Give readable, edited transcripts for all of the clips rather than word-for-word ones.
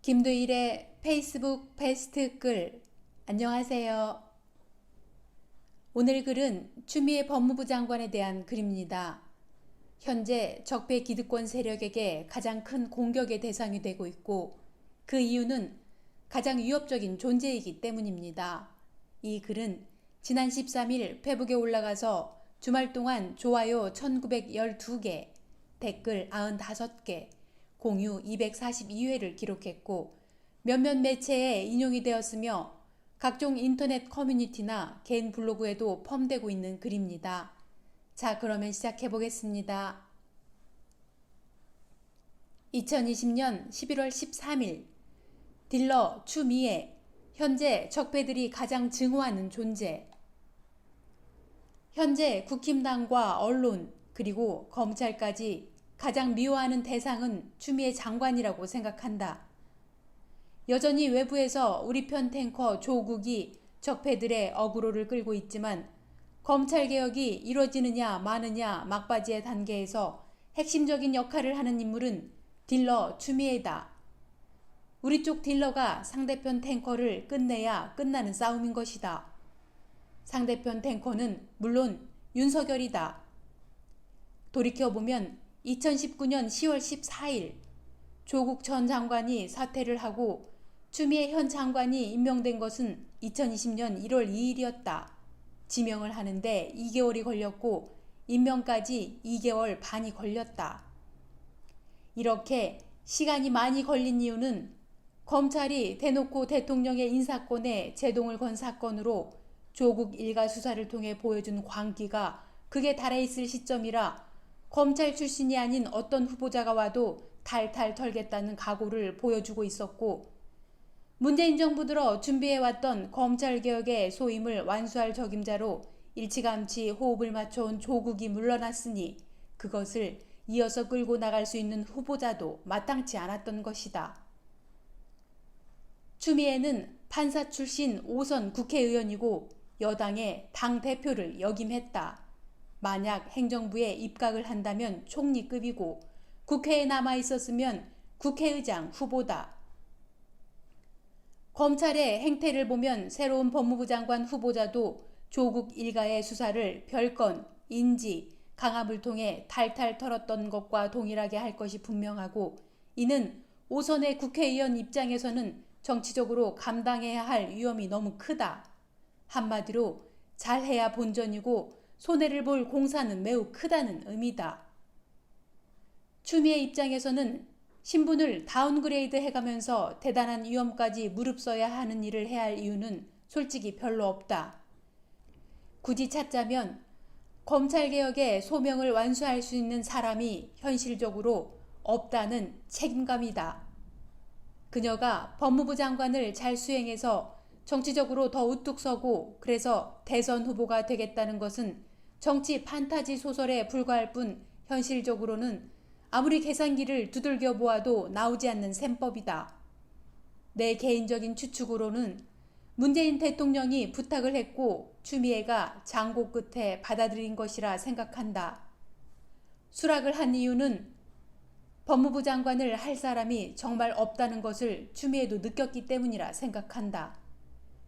김두일의 페이스북 베스트 글. 안녕하세요. 오늘 글은 추미애 법무부 장관에 대한 글입니다. 현재 적폐 기득권 세력에게 가장 큰 공격의 대상이 되고 있고 그 이유는 가장 위협적인 존재이기 때문입니다. 이 글은 지난 13일 페북에 올라가서 주말 동안 좋아요 1912개, 댓글 95개, 공유 242회를 기록했고 몇몇 매체에 인용이 되었으며 각종 인터넷 커뮤니티나 개인 블로그에도 펌되고 있는 글입니다. 자, 그러면 시작해 보겠습니다. 2020년 11월 13일 딜러 추미애, 현재 적폐들이 가장 증오하는 존재. 현재 국힘당과 언론 그리고 검찰까지 가장 미워하는 대상은 추미애 장관이라고 생각한다. 여전히 외부에서 우리 편 탱커 조국이 적폐들의 어그로를 끌고 있지만 검찰개혁이 이뤄지느냐 마느냐 막바지의 단계에서 핵심적인 역할을 하는 인물은 딜러 추미애다. 우리 쪽 딜러가 상대편 탱커를 끝내야 끝나는 싸움인 것이다. 상대편 탱커는 물론 윤석열이다. 돌이켜보면 2019년 10월 14일 조국 전 장관이 사퇴를 하고 추미애 현 장관이 임명된 것은 2020년 1월 2일이었다. 지명을 하는데 2개월이 걸렸고 임명까지 2개월 반이 걸렸다. 이렇게 시간이 많이 걸린 이유는 검찰이 대놓고 대통령의 인사권에 제동을 건 사건으로 조국 일가 수사를 통해 보여준 광기가 극에 달해 있을 시점이라 검찰 출신이 아닌 어떤 후보자가 와도 탈탈 털겠다는 각오를 보여주고 있었고 문재인 정부 들어 준비해왔던 검찰개혁의 소임을 완수할 적임자로 일찌감치 호흡을 맞춰온 조국이 물러났으니 그것을 이어서 끌고 나갈 수 있는 후보자도 마땅치 않았던 것이다. 추미애는 판사 출신 5선 국회의원이고 여당의 당대표를 역임했다. 만약 행정부에 입각을 한다면 총리급이고 국회에 남아있었으면 국회의장 후보다. 검찰의 행태를 보면 새로운 법무부 장관 후보자도 조국 일가의 수사를 별건, 인지, 강압을 통해 탈탈 털었던 것과 동일하게 할 것이 분명하고 이는 5선의 국회의원 입장에서는 정치적으로 감당해야 할 위험이 너무 크다. 한마디로 잘해야 본전이고 손해를 볼 공사는 매우 크다는 의미다. 추미애 입장에서는 신분을 다운그레이드 해가면서 대단한 위험까지 무릅써야 하는 일을 해야 할 이유는 솔직히 별로 없다. 굳이 찾자면 검찰개혁의 소명을 완수할 수 있는 사람이 현실적으로 없다는 책임감이다. 그녀가 법무부 장관을 잘 수행해서 정치적으로 더 우뚝 서고 그래서 대선 후보가 되겠다는 것은 정치 판타지 소설에 불과할 뿐 현실적으로는 아무리 계산기를 두들겨 보아도 나오지 않는 셈법이다. 내 개인적인 추측으로는 문재인 대통령이 부탁을 했고 추미애가 장고 끝에 받아들인 것이라 생각한다. 수락을 한 이유는 법무부 장관을 할 사람이 정말 없다는 것을 추미애도 느꼈기 때문이라 생각한다.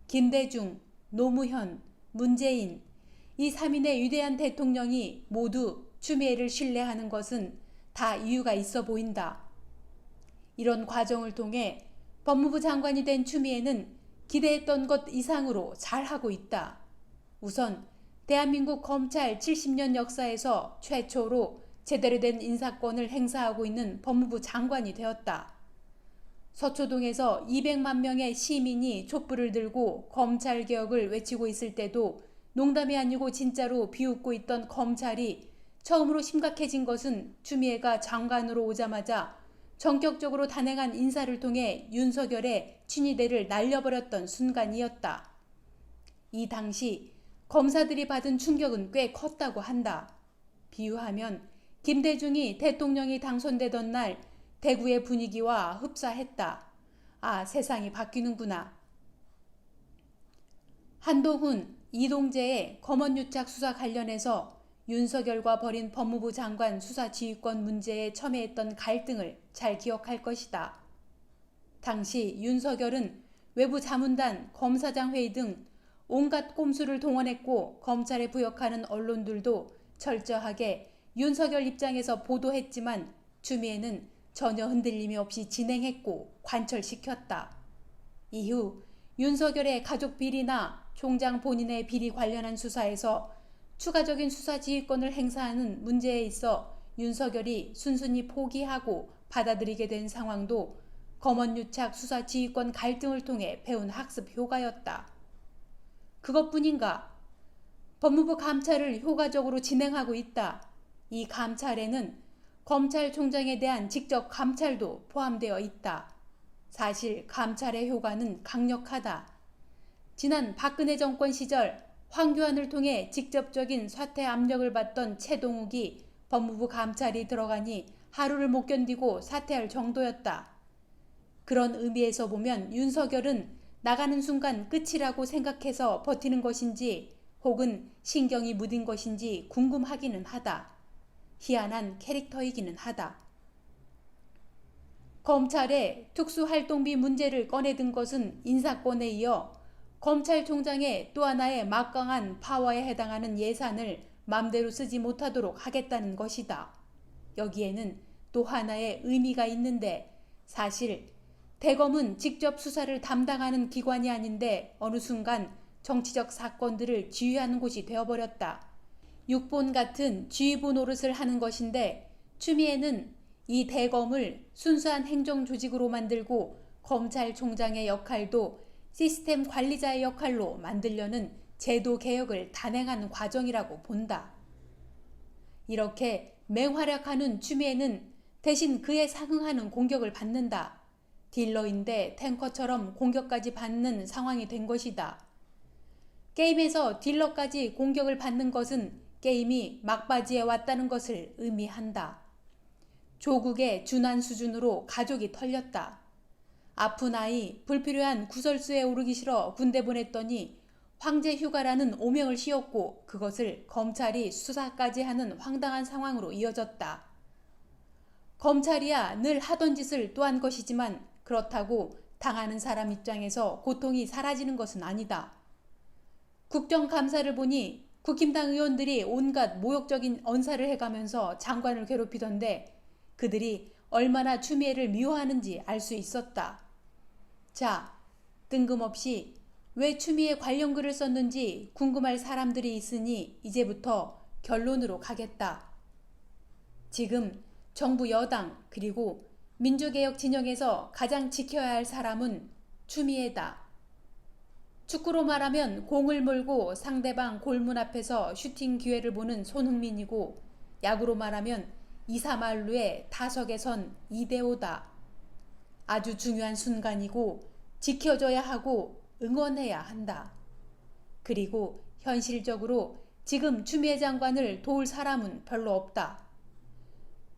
김대중, 노무현, 문재인 이 3인의 위대한 대통령이 모두 추미애를 신뢰하는 것은 다 이유가 있어 보인다. 이런 과정을 통해 법무부 장관이 된 추미애는 기대했던 것 이상으로 잘하고 있다. 우선 대한민국 검찰 70년 역사에서 최초로 제대로 된 인사권을 행사하고 있는 법무부 장관이 되었다. 서초동에서 200만 명의 시민이 촛불을 들고 검찰개혁을 외치고 있을 때도 농담이 아니고 진짜로 비웃고 있던 검찰이 처음으로 심각해진 것은 추미애가 장관으로 오자마자 전격적으로 단행한 인사를 통해 윤석열의 친위대를 날려버렸던 순간이었다. 이 당시 검사들이 받은 충격은 꽤 컸다고 한다. 비유하면 김대중이 대통령이 당선되던 날 대구의 분위기와 흡사했다. 아, 세상이 바뀌는구나. 한동훈, 이동재의 검언유착 수사 관련해서 윤석열과 벌인 법무부 장관 수사 지휘권 문제에 첨예했던 갈등을 잘 기억할 것이다. 당시 윤석열은 외부 자문단, 검사장 회의 등 온갖 꼼수를 동원했고 검찰에 부역하는 언론들도 철저하게 윤석열 입장에서 보도했지만 추미애는 전혀 흔들림이 없이 진행했고 관철시켰다. 이후 윤석열의 가족 비리나 총장 본인의 비리 관련한 수사에서 추가적인 수사 지휘권을 행사하는 문제에 있어 윤석열이 순순히 포기하고 받아들이게 된 상황도 검언유착 수사 지휘권 갈등을 통해 배운 학습 효과였다. 그것뿐인가? 법무부 감찰을 효과적으로 진행하고 있다. 이 감찰에는 검찰총장에 대한 직접 감찰도 포함되어 있다. 사실 감찰의 효과는 강력하다. 지난 박근혜 정권 시절 황교안을 통해 직접적인 사퇴 압력을 받던 최동욱이 법무부 감찰이 들어가니 하루를 못 견디고 사퇴할 정도였다. 그런 의미에서 보면 윤석열은 나가는 순간 끝이라고 생각해서 버티는 것인지 혹은 신경이 무딘 것인지 궁금하기는 하다. 희한한 캐릭터이기는 하다. 검찰의 특수활동비 문제를 꺼내든 것은 인사권에 이어 검찰총장의 또 하나의 막강한 파워에 해당하는 예산을 맘대로 쓰지 못하도록 하겠다는 것이다. 여기에는 또 하나의 의미가 있는데 사실 대검은 직접 수사를 담당하는 기관이 아닌데 어느 순간 정치적 사건들을 지휘하는 곳이 되어버렸다. 육본 같은 지휘부 노릇을 하는 것인데 추미애는 이 대검을 순수한 행정조직으로 만들고 검찰총장의 역할도 시스템 관리자의 역할로 만들려는 제도 개혁을 단행하는 과정이라고 본다. 이렇게 맹활약하는 추미애는 대신 그에 상응하는 공격을 받는다. 딜러인데 탱커처럼 공격까지 받는 상황이 된 것이다. 게임에서 딜러까지 공격을 받는 것은 게임이 막바지에 왔다는 것을 의미한다. 조국의 준한 수준으로 가족이 털렸다. 아픈 아이 불필요한 구설수에 오르기 싫어 군대 보냈더니 황제 휴가라는 오명을 씌웠고 그것을 검찰이 수사까지 하는 황당한 상황으로 이어졌다. 검찰이야 늘 하던 짓을 또 한 것이지만 그렇다고 당하는 사람 입장에서 고통이 사라지는 것은 아니다. 국정감사를 보니 국힘당 의원들이 온갖 모욕적인 언사를 해가면서 장관을 괴롭히던데 그들이 얼마나 추미애를 미워하는지 알 수 있었다. 자, 뜬금없이 왜 추미애 관련 글을 썼는지 궁금할 사람들이 있으니 이제부터 결론으로 가겠다. 지금 정부 여당 그리고 민주개혁 진영에서 가장 지켜야 할 사람은 추미애다. 축구로 말하면 공을 몰고 상대방 골문 앞에서 슈팅 기회를 보는 손흥민이고 야구로 말하면 2, 3할루에 타석에 선 이대호다. 아주 중요한 순간이고 지켜줘야 하고 응원해야 한다. 그리고 현실적으로 지금 추미애 장관을 도울 사람은 별로 없다.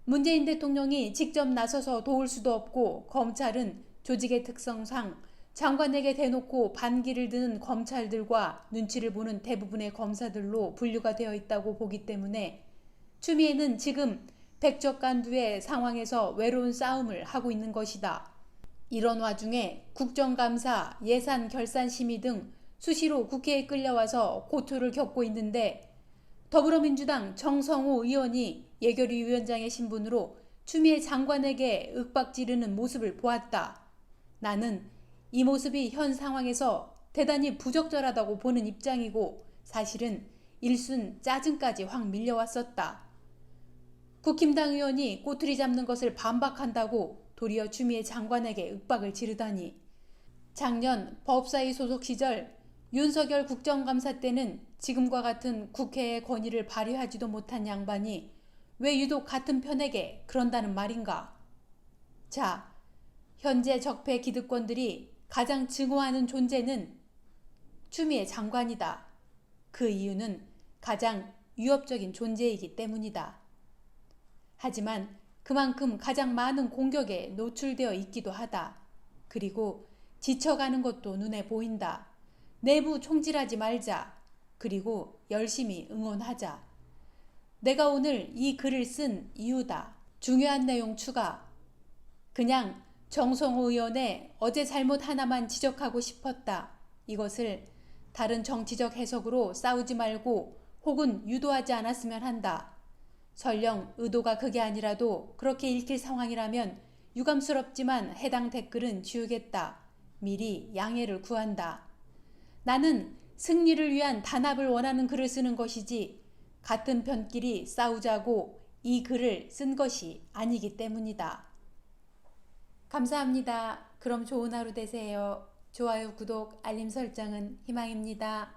문재인 대통령이 직접 나서서 도울 수도 없고 검찰은 조직의 특성상 장관에게 대놓고 반기를 드는 검찰들과 눈치를 보는 대부분의 검사들로 분류가 되어 있다고 보기 때문에 추미애는 지금 백척간두의 상황에서 외로운 싸움을 하고 있는 것이다. 이런 와중에 국정감사, 예산결산심의 등 수시로 국회에 끌려와서 고초를 겪고 있는데 더불어민주당 정성호 의원이 예결위 위원장의 신분으로 추미애 장관에게 윽박지르는 모습을 보았다. 나는 이 모습이 현 상황에서 대단히 부적절하다고 보는 입장이고 사실은 일순 짜증까지 확 밀려왔었다. 국힘당 의원이 꼬투리 잡는 것을 반박한다고 도리어 추미애 장관에게 윽박을 지르다니. 작년 법사위 소속 시절 윤석열 국정감사 때는 지금과 같은 국회의 권위를 발휘하지도 못한 양반이 왜 유독 같은 편에게 그런다는 말인가? 자, 현재 적폐 기득권들이 가장 증오하는 존재는 추미애 장관이다. 그 이유는 가장 위협적인 존재이기 때문이다. 하지만 그만큼 가장 많은 공격에 노출되어 있기도 하다. 그리고 지쳐가는 것도 눈에 보인다. 내부 총질하지 말자. 그리고 열심히 응원하자. 내가 오늘 이 글을 쓴 이유다. 중요한 내용 추가. 그냥 정성호 의원의 어제 잘못 하나만 지적하고 싶었다. 이것을 다른 정치적 해석으로 싸우지 말고 혹은 유도하지 않았으면 한다. 설령 의도가 그게 아니라도 그렇게 읽힐 상황이라면 유감스럽지만 해당 댓글은 지우겠다. 미리 양해를 구한다. 나는 승리를 위한 단합을 원하는 글을 쓰는 것이지 같은 편끼리 싸우자고 이 글을 쓴 것이 아니기 때문이다. 감사합니다. 그럼 좋은 하루 되세요. 좋아요, 구독, 알림 설정은 희망입니다.